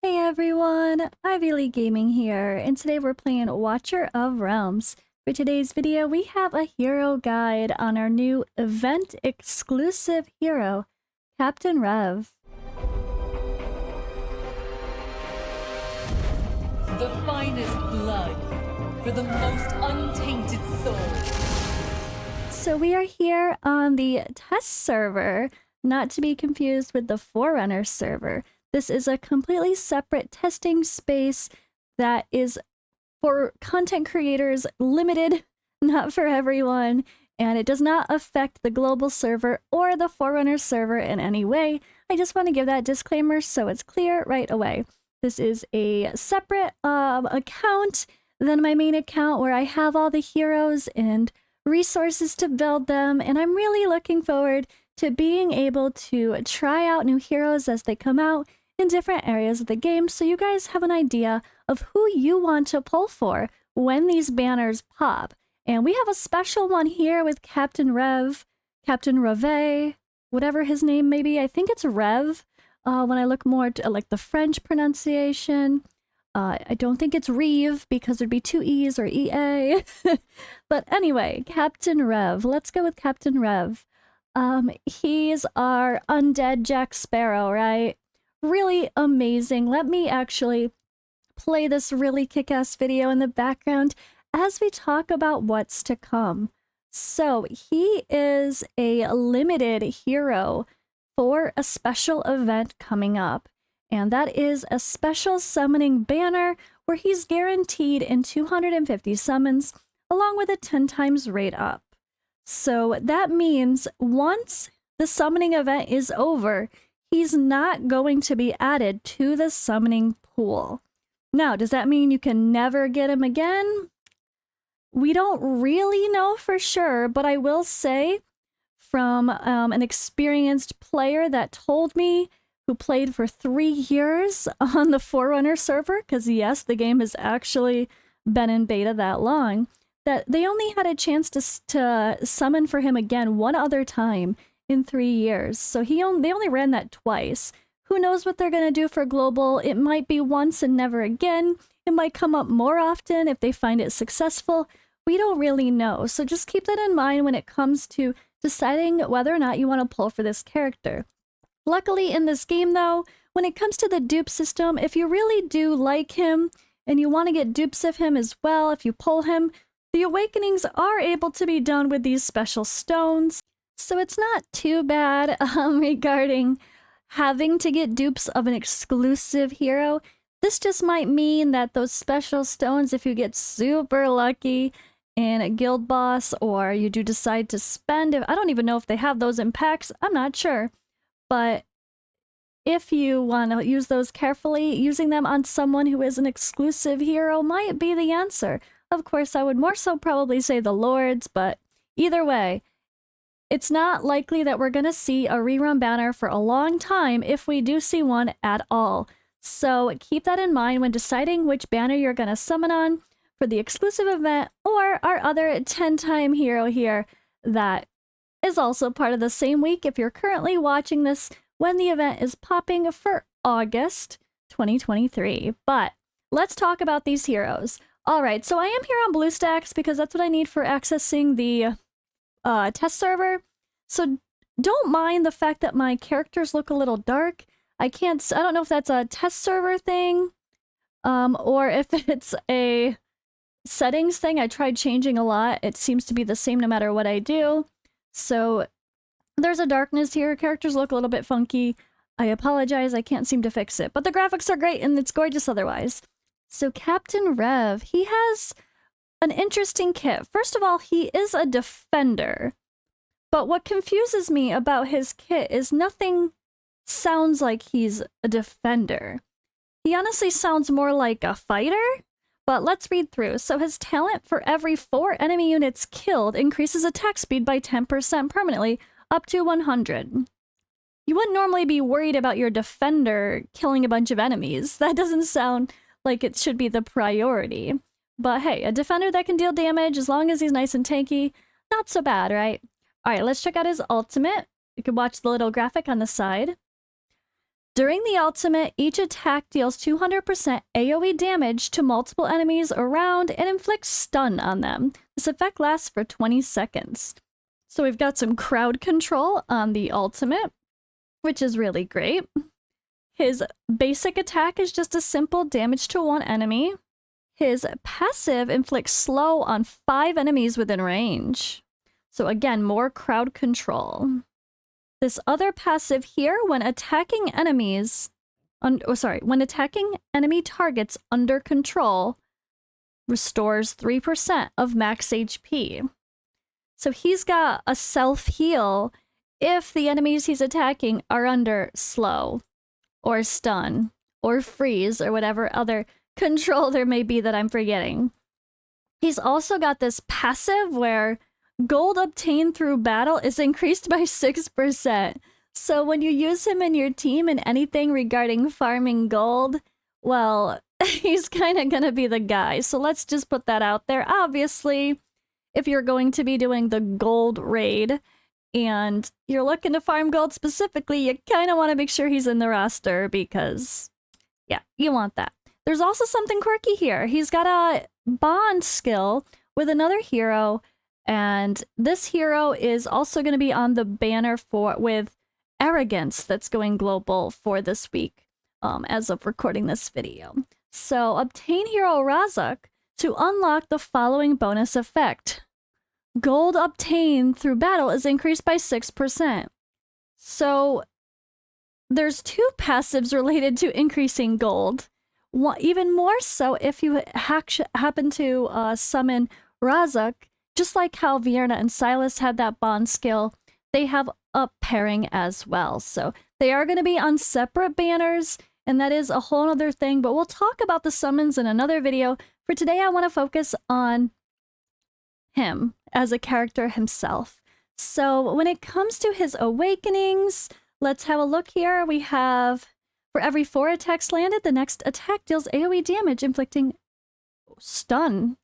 Hey everyone, Ivy League Gaming here, and today we're playing Watcher of Realms. For today's video, we have a hero guide on our new event-exclusive hero, Captain Reve. The finest blood for the most untainted soul. So we are here on the test server, not to be confused with the Forerunner server. This is a completely separate testing space that is for content creators, limited, not for everyone, and it does not affect the global server or the Forerunner server in any way. I just want to give that disclaimer so it's clear right away. This is a separate account than my main account where I have all the heroes and resources to build them, and I'm really looking forward to being able to try out new heroes as they come out in different areas of the game, so you guys have an idea of who you want to pull for when these banners pop. And we have a special one here with Captain Reve, Captain Reve, whatever his name may be. I think it's Reve when I look more to like the French pronunciation. I don't think it's Reve because there'd be two E's or EA. But anyway, Captain Reve. Let's go with Captain Reve. He's our undead Jack Sparrow, right? Really amazing. Let me actually play this really kick-ass video in the background as we talk about what's to come. So he is a limited hero for a special event coming up, and that is a special summoning banner where he's guaranteed in 250 summons along with a 10 times rate up. So that means once the summoning event is over, he's not going to be added to the summoning pool. Now, does that mean you can never get him again? We don't really know for sure, but I will say from an experienced player that told me, who played for 3 years on the Forerunner server, because yes, the game has actually been in beta that long, that they only had a chance to summon for him again one other time in 3 years. So they only ran that twice. Who knows what they're going to do for global? It might be once and never again. It might come up more often if they find it successful. We don't really know. So just keep that in mind when it comes to deciding whether or not you want to pull for this character. Luckily in this game though, when it comes to the dupe system, if you really do like him and you want to get dupes of him as well, if you pull him, the awakenings are able to be done with these special stones. So it's not too bad regarding having to get dupes of an exclusive hero. This just might mean that those special stones, if you get super lucky in a guild boss or you do decide to spend, I don't even know if they have those in packs, I'm not sure. But if you want to use those carefully, using them on someone who is an exclusive hero might be the answer. Of course, I would more so probably say the Lords, but either way, it's not likely that we're going to see a rerun banner for a long time if we do see one at all. So keep that in mind when deciding which banner you're going to summon on for the exclusive event or our other 10-time hero here that is also part of the same week if you're currently watching this when the event is popping for August 2023. But let's talk about these heroes. All right, so I am here on BlueStacks because that's what I need for accessing the test server. So don't mind the fact that my characters look a little dark. I don't know if that's a test server thing or if it's a settings thing. I tried changing a lot. It seems to be the same no matter what I do. So there's a darkness here. Characters look a little bit funky. I apologize. I can't seem to fix it, but the graphics are great and it's gorgeous otherwise. So Captain Reve, he has an interesting kit. First of all, he is a defender. But what confuses me about his kit is nothing sounds like he's a defender. He honestly sounds more like a fighter. But let's read through. So his talent for every 4 enemy units killed increases attack speed by 10% permanently, up to 100. You wouldn't normally be worried about your defender killing a bunch of enemies. That doesn't sound like it should be the priority. But hey, a defender that can deal damage as long as he's nice and tanky, not so bad, right? All right, let's check out his ultimate. You can watch the little graphic on the side. During the ultimate, each attack deals 200% AoE damage to multiple enemies around and inflicts stun on them. This effect lasts for 20 seconds. So we've got some crowd control on the ultimate, which is really great. His basic attack is just a simple damage to one enemy. His passive inflicts slow on 5 enemies within range. So again, more crowd control. This other passive here, when attacking enemies, when attacking enemy targets under control, restores 3% of max HP. So he's got a self-heal if the enemies he's attacking are under slow, or stun, or freeze, or whatever other control there may be that I'm forgetting. He's also got this passive where gold obtained through battle is increased by 6%. So when you use him in your team in anything regarding farming gold, well, he's kind of gonna be the guy. So let's just put that out there. Obviously, if you're going to be doing the gold raid and you're looking to farm gold specifically, you kind of want to make sure he's in the roster because, yeah, you want that. There's also something quirky here. He's got a bond skill with another hero, and this hero is also going to be on the banner with Arrogance that's going global for this week as of recording this video. So obtain hero Razak to unlock the following bonus effect. Gold obtained through battle is increased by 6%. So there's 2 passives related to increasing gold. Even more so if you happen to summon Razak, just like how Vienna and Silas had that bond skill, they have a pairing as well. So they are going to be on separate banners, and that is a whole other thing, but we'll talk about the summons in another video. For today, I want to focus on him as a character himself. So when it comes to his awakenings, let's have a look here. We have, for every 4 attacks landed, the next attack deals AoE damage, inflicting stun.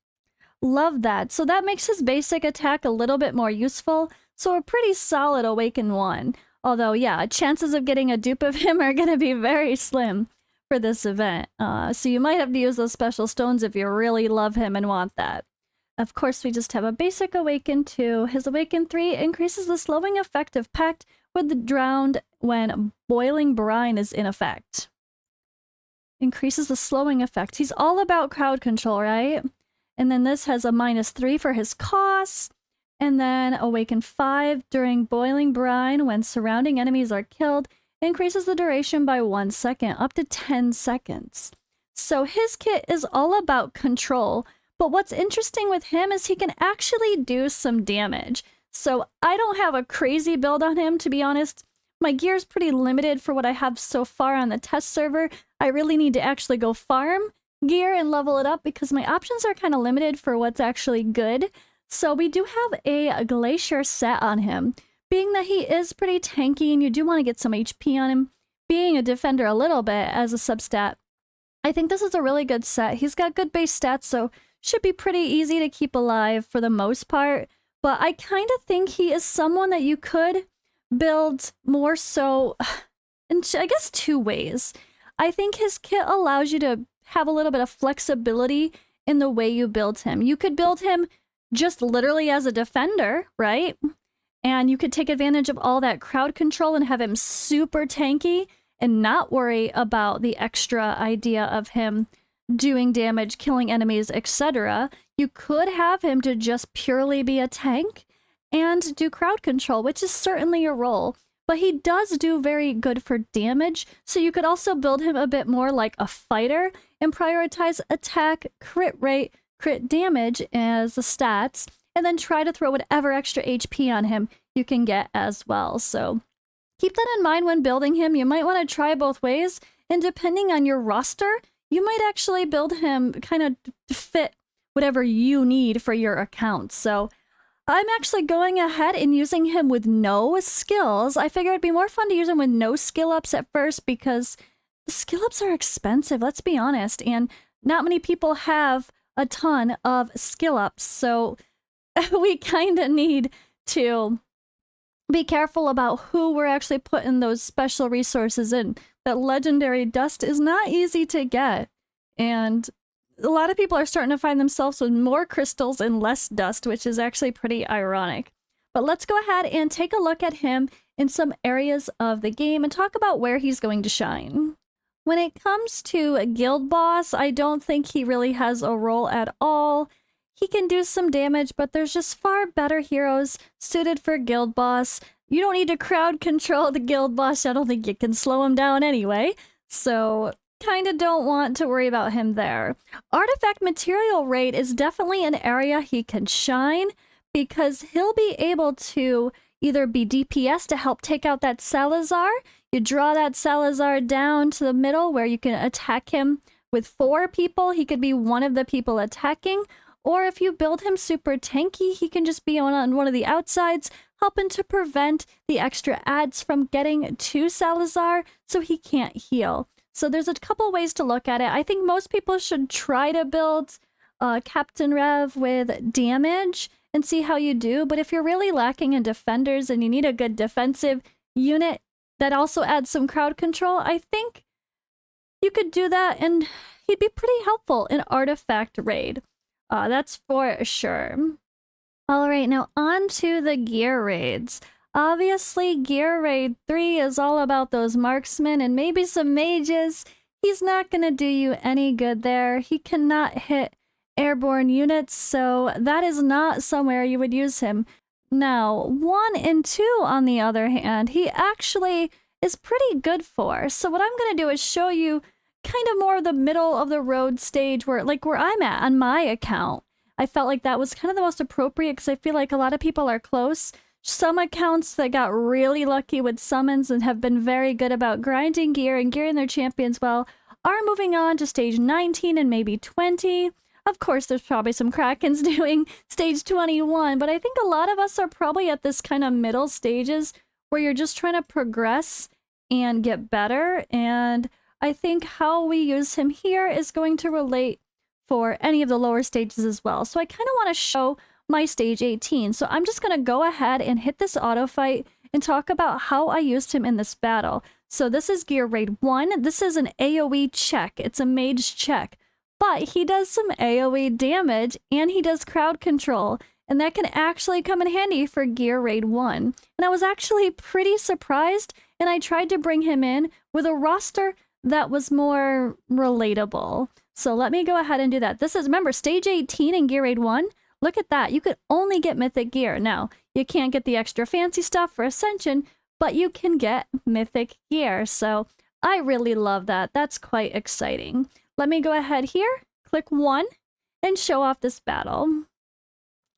Love that. So that makes his basic attack a little bit more useful. So a pretty solid awaken one. Although, yeah, chances of getting a dupe of him are going to be very slim for this event. So you might have to use those special stones if you really love him and want that. Of course, we just have a basic Awaken 2. His Awaken 3 increases the slowing effect of Pact with the Drowned when Boiling Brine is in effect. Increases the slowing effect. He's all about crowd control, right? And then this has a -3 for his costs. And then Awaken 5 during Boiling Brine when surrounding enemies are killed increases the duration by 1 second, up to 10 seconds. So his kit is all about control. But what's interesting with him is he can actually do some damage. So I don't have a crazy build on him, to be honest. My gear is pretty limited for what I have so far on the test server. I really need to actually go farm gear and level it up because my options are kind of limited for what's actually good. So we do have a Glacier set on him. Being that he is pretty tanky and you do want to get some HP on him, being a defender a little bit as a substat, I think this is a really good set. He's got good base stats, so should be pretty easy to keep alive for the most part. But I kind of think he is someone that you could build more so in, I guess, 2 ways. I think his kit allows you to have a little bit of flexibility in the way you build him. You could build him just literally as a defender, right? And you could take advantage of all that crowd control and have him super tanky and not worry about the extra idea of him doing damage, killing enemies, etc. You could have him to just purely be a tank and do crowd control, which is certainly a role. But he does do very good for damage, so you could also build him a bit more like a fighter and prioritize attack, crit rate, crit damage as the stats, and then try to throw whatever extra HP on him you can get as well. So keep that in mind when building him. You might want to try both ways, and depending on your roster, you might actually build him kind of to fit whatever you need for your account. So I'm actually going ahead and using him with no skills. I figure it'd be more fun to use him with no skill ups at first because the skill ups are expensive, let's be honest, and not many people have a ton of skill ups. So we kind of need to be careful about who we're actually putting those special resources in. that legendary dust is not easy to get. And a lot of people are starting to find themselves with more crystals and less dust, which is actually pretty ironic. But let's go ahead and take a look at him in some areas of the game and talk about where he's going to shine. When it comes to a guild boss, I don't think he really has a role at all. He can do some damage, but there's just far better heroes suited for guild boss. You don't need to crowd control the guild boss. I don't think you can slow him down anyway. So kind of don't want to worry about him there. Artifact material raid is definitely an area he can shine because he'll be able to either be DPS to help take out that Salazar. You draw that Salazar down to the middle where you can attack him with 4 people. He could be one of the people attacking. Or if you build him super tanky, he can just be on one of the outsides, helping to prevent the extra ads from getting to Salazar so he can't heal. So there's a couple ways to look at it. I think most people should try to build Captain Rev with damage and see how you do. But if you're really lacking in defenders and you need a good defensive unit that also adds some crowd control, I think you could do that and he'd be pretty helpful in Artifact Raid. That's for sure. All right, now on to the gear raids. Obviously, Gear Raid 3 is all about those marksmen and maybe some mages. He's not going to do you any good there. He cannot hit airborne units, so that is not somewhere you would use him. Now, 1 and 2, on the other hand, he actually is pretty good for. So what I'm going to do is show you kind of more of the middle of the road stage where I'm at on my account. I felt like that was kind of the most appropriate because I feel like a lot of people are close. Some accounts that got really lucky with summons and have been very good about grinding gear and gearing their champions well are moving on to stage 19 and maybe 20. Of course, there's probably some Krakens doing stage 21, but I think a lot of us are probably at this kind of middle stages where you're just trying to progress and get better. And I think how we use him here is going to relate for any of the lower stages as well. So I kind of want to show my stage 18. So I'm just going to go ahead and hit this auto fight and talk about how I used him in this battle. So this is Gear Raid 1. This is an AoE check. It's a mage check. But he does some AoE damage and he does crowd control. And that can actually come in handy for Gear Raid 1. And I was actually pretty surprised, and I tried to bring him in with a roster that was more relatable. So let me go ahead and do that. This is, remember, stage 18 in Gear Raid 1. Look at that. You could only get mythic gear. Now, you can't get the extra fancy stuff for Ascension, but you can get mythic gear. So I really love that. That's quite exciting. Let me go ahead here, click 1, and show off this battle.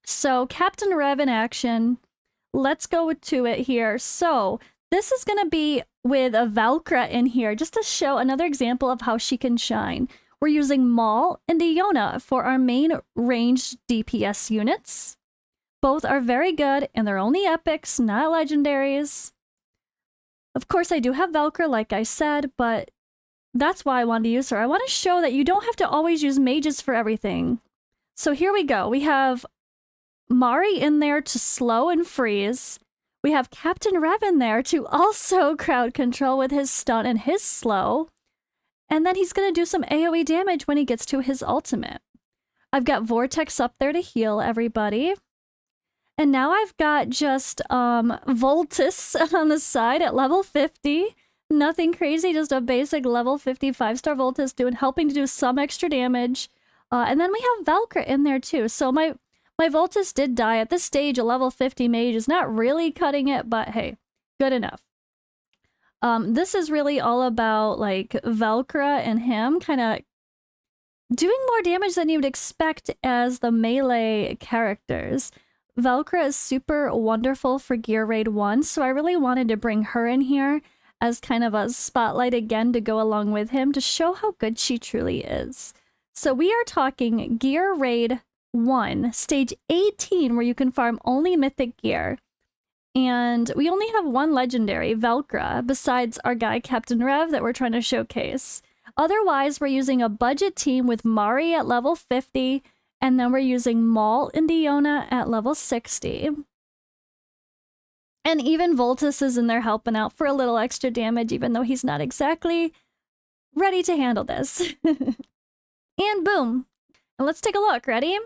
So Captain Rev in action. Let's go to it here. So this is going to be with a Valkyra in here, just to show another example of how she can shine. We're using Maul and Iona for our main ranged DPS units. Both are very good, and they're only epics, not legendaries. Of course, I do have Valkyra, like I said, but that's why I wanted to use her. I want to show that you don't have to always use mages for everything. So here we go. We have Mari in there to slow and freeze. We have Captain Rev in there to also crowd control with his stun and his slow. And then he's going to do some AoE damage when he gets to his ultimate. I've got Vortex up there to heal everybody. And now I've got just Voltus on the side at level 50. Nothing crazy, just a basic level 50 5-star Voltus helping to do some extra damage. And then we have Valkyra in there too. So my Voltus did die. At this stage, a level 50 mage is not really cutting it, but hey, good enough. This is really all about like Valkyra and him kind of doing more damage than you would expect as the melee characters. Valkyra is super wonderful for Gear Raid 1, so I really wanted to bring her in here as kind of a spotlight again to go along with him to show how good she truly is. So we are talking Gear Raid 1, stage 18, where you can farm only mythic gear. And we only have one legendary, Valkyra, besides our guy Captain Rev that we're trying to showcase. Otherwise, we're using a budget team with Mari at level 50, and then we're using Maul and Iona at level 60. And even Voltus is in there helping out for a little extra damage, even though he's not exactly ready to handle this. And boom. And let's take a look. Ready?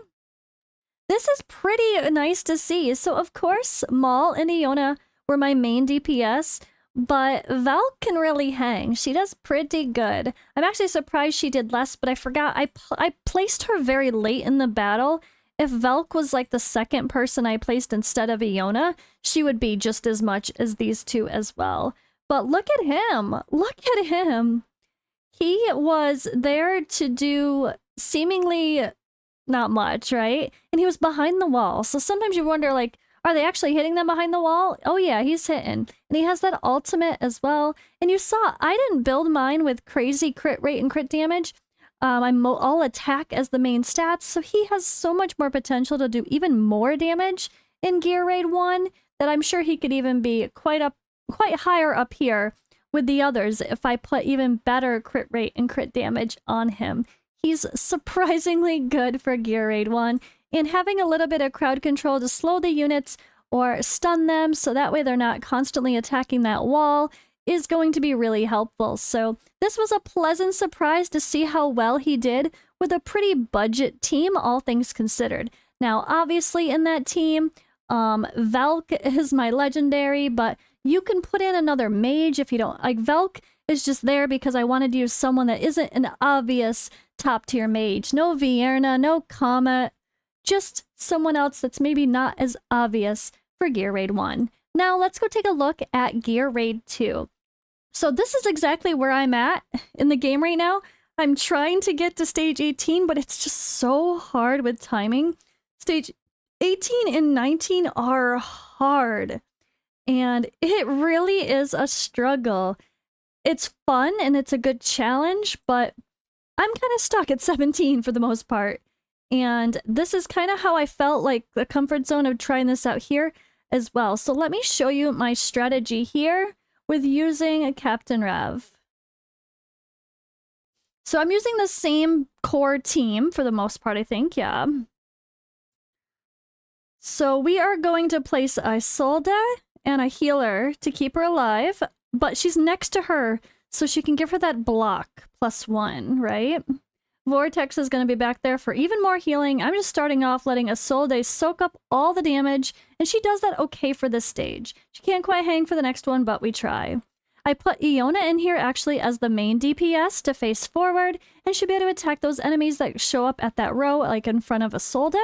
This is pretty nice to see. So, of course, Maul and Iona were my main DPS, but Val can really hang. She does pretty good. I'm actually surprised she did less, but I forgot. I placed her very late in the battle. If Velk was like the second person I placed instead of Iona, she would be just as much as these two as well. But look at him. Look at him. He was there to do seemingly not much, right? And he was behind the wall. So sometimes you wonder, like, are they actually hitting them behind the wall? Oh yeah, he's hitting. And he has that ultimate as well. And you saw, I didn't build mine with crazy crit rate and crit damage. I'm all attack as the main stats. So he has so much more potential to do even more damage in Gear Raid 1 that I'm sure he could even be quite higher up here with the others if I put even better crit rate and crit damage on him. He's surprisingly good for Gear Raid 1, and having a little bit of crowd control to slow the units or stun them so that way they're not constantly attacking that wall is going to be really helpful. So this was a pleasant surprise to see how well he did with a pretty budget team, all things considered. Now, obviously in that team, Velk is my legendary, but you can put in another mage if you don't. Like, Velk is just there because I wanted to use someone that isn't an obvious top tier mage. No Vierna, no Comet, just someone else that's maybe not as obvious for Gear Raid 1. Now let's go take a look at Gear Raid 2. So this is exactly where I'm at in the game right now. I'm trying to get to stage 18, but it's just so hard with timing. Stage 18 and 19 are hard, and it really is a struggle. It's fun and it's a good challenge, but I'm kind of stuck at 17 for the most part. And this is kind of how I felt like the comfort zone of trying this out here as well. So let me show you my strategy here with using a Captain Reve. So I'm using the same core team for the most part, I think, yeah. So we are going to place a Isolde and a healer to keep her alive, but she's next to her, so she can give her that block +1, right? Vortex is going to be back there for even more healing. I'm just starting off letting Isolde soak up all the damage, and she does that okay for this stage. She can't quite hang for the next one, but we try. I put Iona in here actually as the main DPS to face forward, and she'll be able to attack those enemies that show up at that row, like in front of Isolde.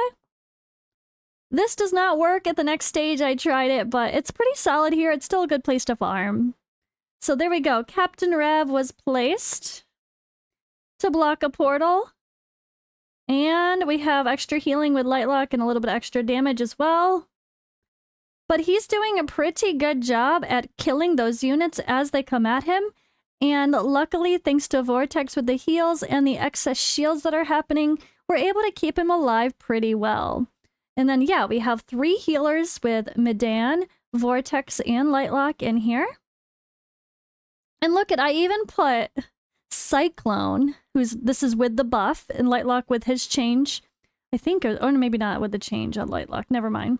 This does not work at the next stage. I tried it, but it's pretty solid here. It's still a good place to farm. So there we go. Captain Reve was placed to block a portal. And we have extra healing with Lightlock and a little bit extra damage as well. But he's doing a pretty good job at killing those units as they come at him. And luckily, thanks to Vortex with the heals and the excess shields that are happening, we're able to keep him alive pretty well. And then, yeah, we have 3 healers with Medan, Vortex, and Lightlock in here. And look at, I even put Cyclone, this is with the buff, and Lightlock with his change. I think, or maybe not with the change on Lightlock, never mind.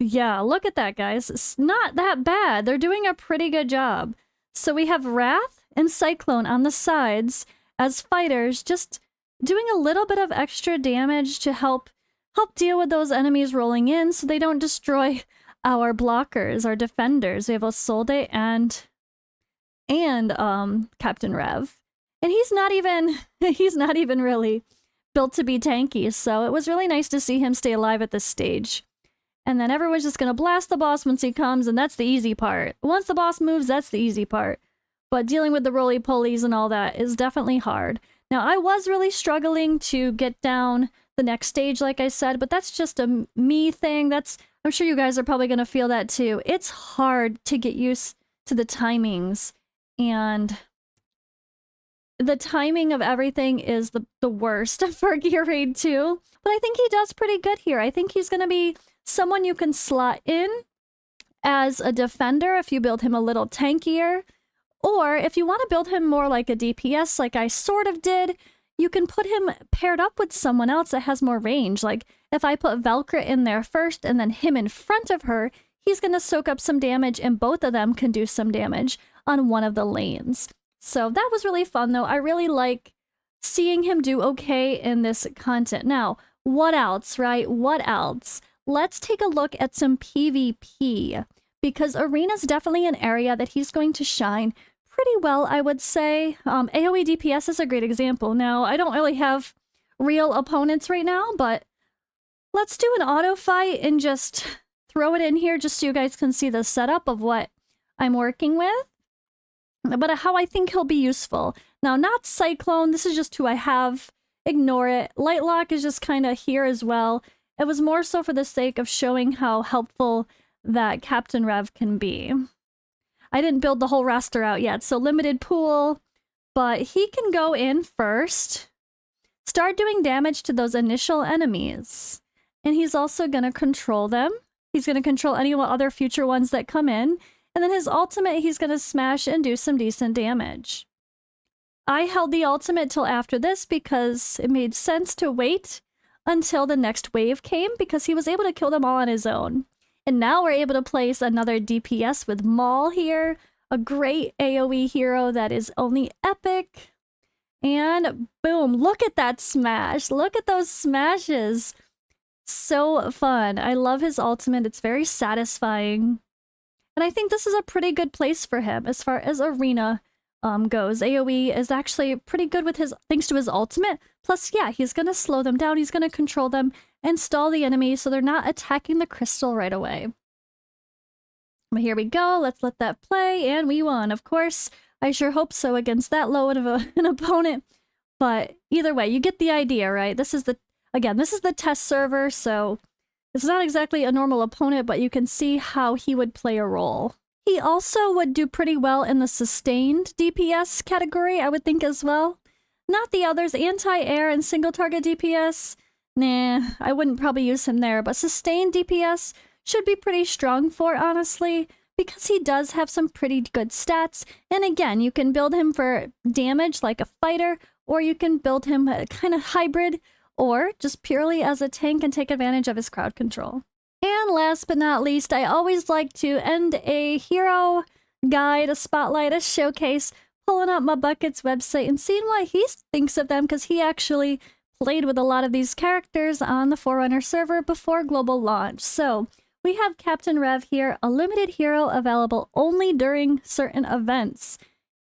Yeah, look at that, guys. It's not that bad. They're doing a pretty good job. So we have Wrath and Cyclone on the sides as fighters, just doing a little bit of extra damage to help deal with those enemies rolling in so they don't destroy our blockers, our defenders. We have Isolde and Captain Reve. And he's not even really built to be tanky, so it was really nice to see him stay alive at this stage. And then everyone's just gonna blast the boss once he comes, and that's the easy part. Once the boss moves, that's the easy part. But dealing with the roly-polies and all that is definitely hard. Now, I was really struggling to get down the next stage, like I said, but that's just a me thing. I'm sure you guys are probably gonna feel that too. It's hard to get used to the timings, and the timing of everything is the worst for Gear Raid 2. But I think he does pretty good here. I think he's gonna be someone you can slot in as a defender if you build him a little tankier. Or if you want to build him more like a DPS, like I sort of did, you can put him paired up with someone else that has more range. Like if I put Valkyrie in there first and then him in front of her, he's going to soak up some damage, and both of them can do some damage on one of the lanes. So that was really fun, though. I really like seeing him do okay in this content. Now, what else, right? What else? Let's take a look at some PvP, because Arena's definitely an area that he's going to shine pretty well, I would say. AoE DPS is a great example. Now, I don't really have real opponents right now, but let's do an auto fight and just throw it in here just so you guys can see the setup of what I'm working with, but how I think he'll be useful. Now, not Cyclone, this is just who I have. Ignore it. Lightlock is just kind of here as well. It was more so for the sake of showing how helpful that Captain Rev can be. I didn't build the whole roster out yet, so limited pool, but he can go in first, start doing damage to those initial enemies, and he's also going to control them. He's going to control any other future ones that come in, and then his ultimate, he's going to smash and do some decent damage. I held the ultimate till after this because it made sense to wait until the next wave came, because he was able to kill them all on his own. And now we're able to place another DPS with Maul here, a great AoE hero that is only epic. And boom, look at that smash. Look at those smashes. So fun. I love his ultimate. It's very satisfying. And I think this is a pretty good place for him as far as Arena goes. AoE is actually pretty good with his, thanks to his ultimate. Plus, yeah, he's going to slow them down. He's going to control them and stall the enemy so they're not attacking the crystal right away. But here we go. Let's let that play. And we won. Of course, I sure hope so against that low of an opponent. But either way, you get the idea, right? This is the, again, this is the test server, so it's not exactly a normal opponent, but you can see how he would play a role. He also would do pretty well in the sustained DPS category, I would think, as well. Not the others, anti-air and single target DPS. Nah, I wouldn't probably use him there, but sustained DPS should be pretty strong for, honestly, because he does have some pretty good stats. And again, you can build him for damage like a fighter, or you can build him a kind of hybrid, or just purely as a tank and take advantage of his crowd control. And last but not least, I always like to end a hero guide, a spotlight, a showcase, pulling up my Bucket's website and seeing what he thinks of them, because he actually played with a lot of these characters on the Forerunner server before global launch. So we have Captain Rev here, a limited hero available only during certain events.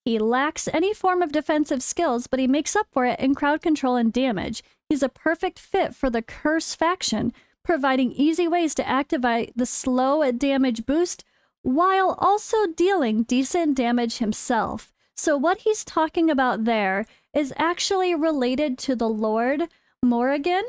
He lacks any form of defensive skills, but he makes up for it in crowd control and damage. He's a perfect fit for the Curse faction, providing easy ways to activate the slow damage boost while also dealing decent damage himself. So what he's talking about there is actually related to the Lord Morrigan.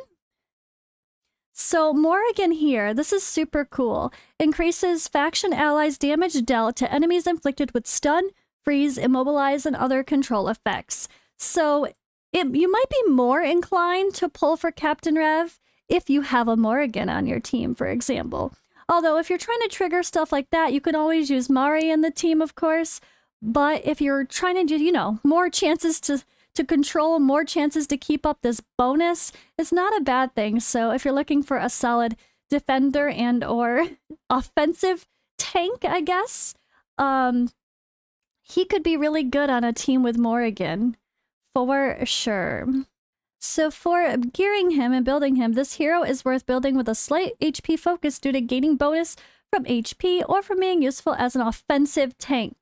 So Morrigan here, this is super cool, increases faction allies' damage dealt to enemies inflicted with stun, freeze, immobilize, and other control effects. So you might be more inclined to pull for Captain Rev if you have a Morrigan on your team, for example. Although if you're trying to trigger stuff like that, you could always use Mari in the team, of course. But if you're trying to do, you know, more chances to control, more chances to keep up this bonus, it's not a bad thing. So if you're looking for a solid defender and or offensive tank, I guess, he could be really good on a team with Morrigan, for sure. So for gearing him and building him, this hero is worth building with a slight HP focus due to gaining bonus from HP or from being useful as an offensive tank.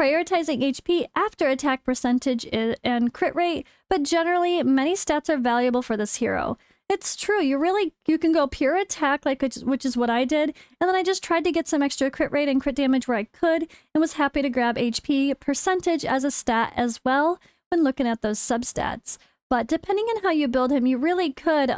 Prioritizing HP after attack percentage and crit rate, but generally many stats are valuable for this hero. It's true, you can go pure attack, which is what I did, and then I just tried to get some extra crit rate and crit damage where I could, and was happy to grab HP percentage as a stat as well when looking at those substats. But depending on how you build him, you really could,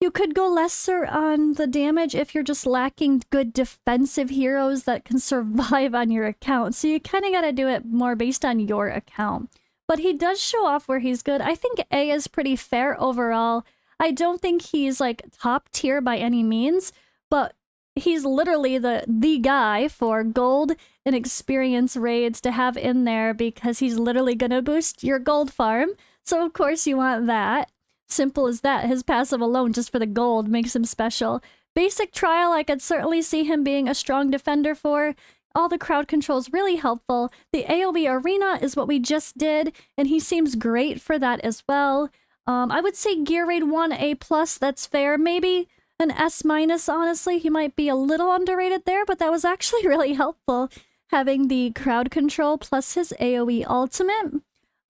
you could go lesser on the damage if you're just lacking good defensive heroes that can survive on your account. So you kind of got to do it more based on your account. But he does show off where he's good. I think A is pretty fair overall. I don't think he's like top tier by any means, but he's literally the guy for gold and experience raids to have in there, because he's literally going to boost your gold farm. So of course you want that. Simple as that. His passive alone just for the gold makes him special. basic trial, I could certainly see him being a strong defender for. All the crowd control is really helpful. The AoE arena is what we just did, and he seems great for that as well. I would say Gear Raid 1 A+, that's fair. Maybe an S-, honestly. He might be a little underrated there, but that was actually really helpful, having the crowd control plus his AoE ultimate.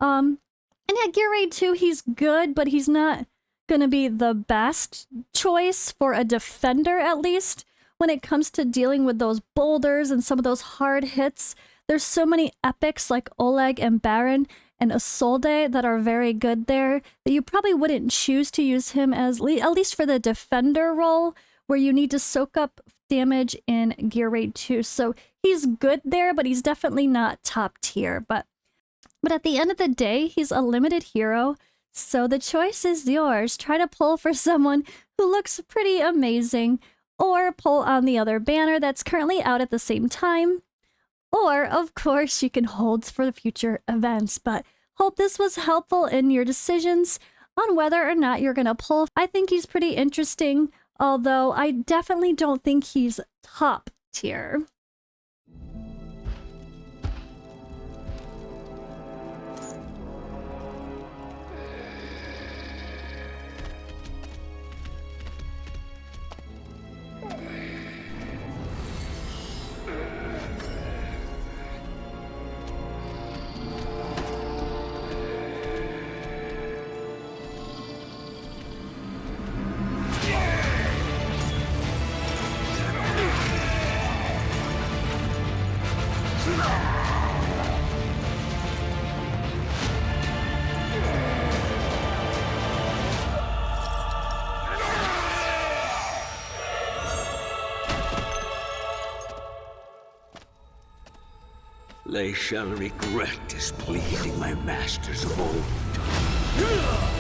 And yeah, Gear Raid 2, he's good, but he's not gonna be the best choice for a defender, at least. When it comes to dealing with those boulders and some of those hard hits, there's so many epics like Oleg and Baron and Isolde that are very good there that you probably wouldn't choose to use him as, at least for the defender role, where you need to soak up damage in Gear Raid 2. So he's good there, but he's definitely not top tier. But at the end of the day, he's a limited hero, so the choice is yours. Try to pull for someone who looks pretty amazing, or pull on the other banner that's currently out at the same time. Or, of course, you can hold for the future events, but hope this was helpful in your decisions on whether or not you're gonna pull. I think he's pretty interesting, although I definitely don't think he's top tier. They shall regret displeasing my masters of old.